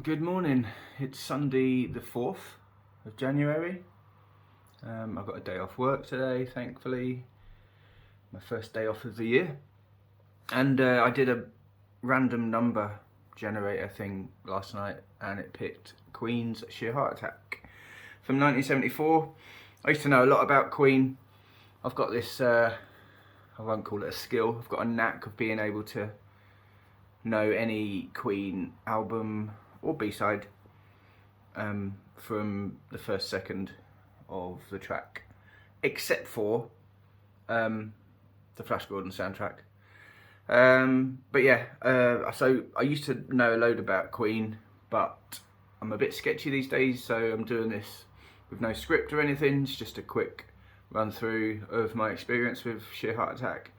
Good morning. It's Sunday the 4th of January. I've got a day off work today, thankfully. My first day off of the year. And I did a random number generator thing last night and it picked Queen's Sheer Heart Attack from 1974. I used to know a lot about Queen. I've got this, I won't call it a skill, I've got a knack of being able to know any Queen album or B-side from the first second of the track, except for the Flash Gordon soundtrack. But yeah, so I used to know a load about Queen, but I'm a bit sketchy these days, so I'm doing this with no script or anything. It's just a quick run through of my experience with Sheer Heart Attack.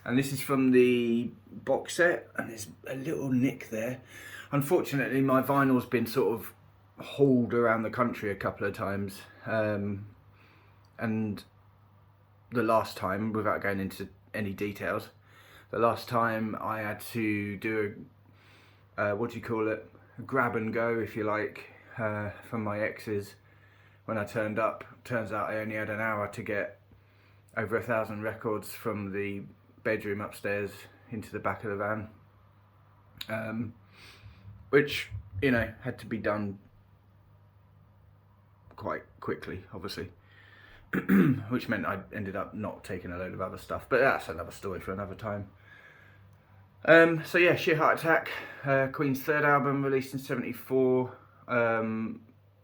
And this is from the box set, and there's a little nick there. Unfortunately, my vinyl's been sort of hauled around the country a couple of times. And the last time, without going into any details, the last time I had to do a, what do you call it? A grab and go, if you like, from my exes. When I turned up, turns out I only had an hour to get over 1,000 records from the bedroom upstairs into the back of the van, which, you know, had to be done quite quickly, obviously, which meant I ended up not taking a load of other stuff, but that's another story for another time. So yeah, Sheer Heart Attack, Queen's third album, released in '74,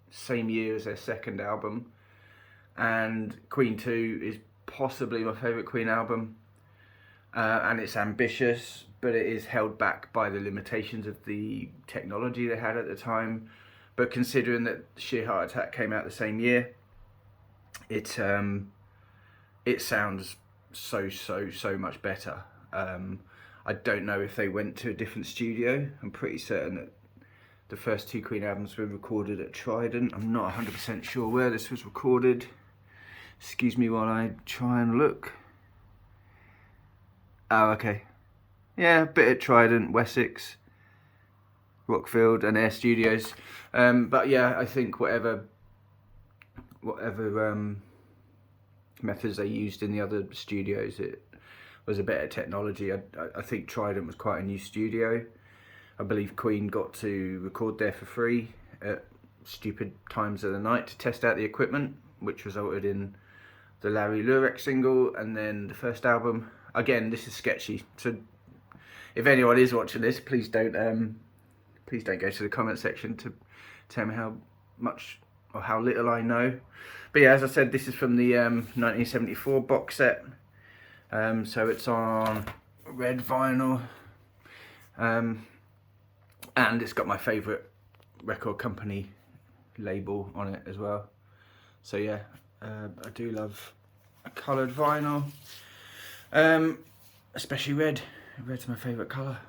same year as their second album, and Queen 2 is possibly my favourite Queen album. And it's ambitious, but it is held back by the limitations of the technology they had at the time. But considering that Sheer Heart Attack came out the same year, it sounds so much better. I don't know if they went to a different studio. I'm pretty certain that the first two Queen albums were recorded at Trident. I'm not 100% sure where this was recorded. Excuse me while I try and look. Oh, okay. Yeah, a bit at Trident, Wessex, Rockfield and Air Studios. But yeah, I think whatever methods they used in the other studios, it was a better technology. I think Trident was quite a new studio. I believe Queen got to record there for free at stupid times of the night to test out the equipment, which resulted in the Larry Lurek single and then the first album. Again, this is sketchy, so if anyone is watching this, please don't go to the comment section to tell me how much or how little I know. But yeah, as I said, this is from the 1974 box set, so it's on red vinyl, and it's got my favourite record company label on it as well. So yeah, I do love a coloured vinyl. Especially red. Red's my favourite colour.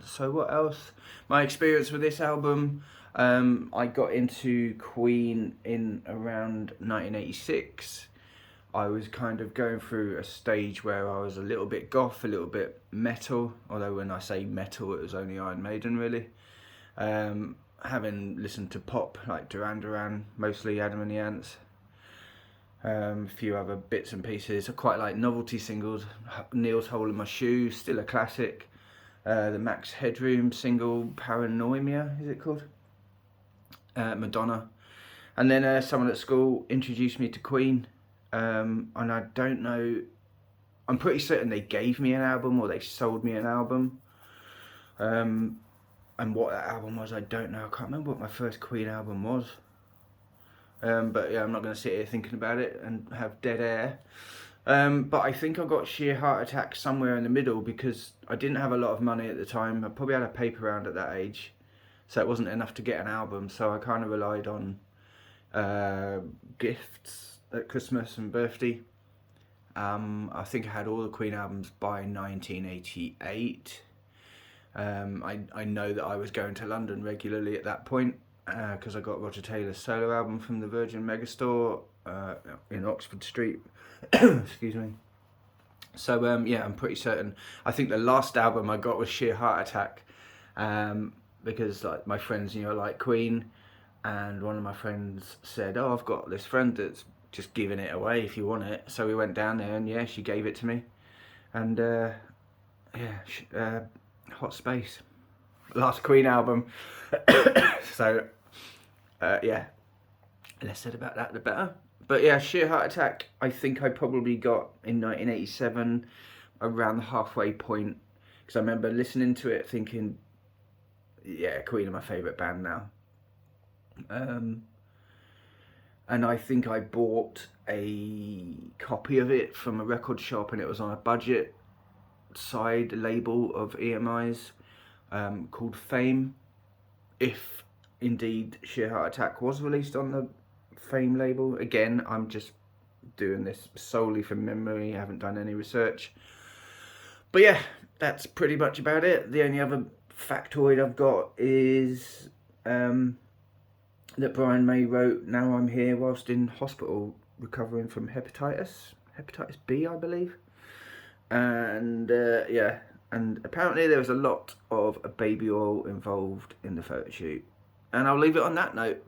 So what else? My experience with this album, I got into Queen in around 1986. I was kind of going through a stage where I was a little bit goth, a little bit metal, although when I say metal it was only Iron Maiden really. Having listened to pop like Duran Duran, mostly Adam and the Ants. A few other bits and pieces. I quite like novelty singles. Neil's Hole in My Shoe, still a classic. The Max Headroom single, Paranoia, is it called? Madonna. And then someone at school introduced me to Queen. And I don't know, I'm pretty certain they gave me an album or they sold me an album. And what that album was, I don't know. I can't remember what my first Queen album was. But yeah, I'm not going to sit here thinking about it and have dead air. But I think I got Sheer Heart Attack somewhere in the middle because I didn't have a lot of money at the time. I probably had a paper round at that age, so it wasn't enough to get an album. So I kind of relied on gifts at Christmas and birthday. I think I had all the Queen albums by 1988. I know that I was going to London regularly at that point, because I got Roger Taylor's solo album from the Virgin Megastore in Oxford Street. Excuse me. So yeah, I'm pretty certain. I think the last album I got was Sheer Heart Attack, because like my friends, like Queen, and one of my friends said, "Oh, I've got this friend that's just giving it away if you want it." So we went down there, and yeah, she gave it to me, and Hot Space, last Queen album. So yeah, less said about that the better. But yeah, Sheer Heart Attack, I think I probably got in 1987 around the halfway point, because I remember listening to it thinking, yeah, Queen are my favourite band now. And I think I bought a copy of it from a record shop, and it was on a budget side label of EMI's called Fame. If indeed Sheer Heart Attack was released on the Fame label. Again, I'm just doing this solely from memory, I haven't done any research. But yeah, that's pretty much about it. The only other factoid I've got is that Brian May wrote "Now I'm Here" whilst in hospital recovering from hepatitis B, I believe. And yeah, and apparently there was a lot of baby oil involved in the photo shoot. And I'll leave it on that note.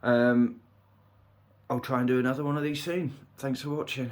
I'll try and do another one of these soon. Thanks for watching.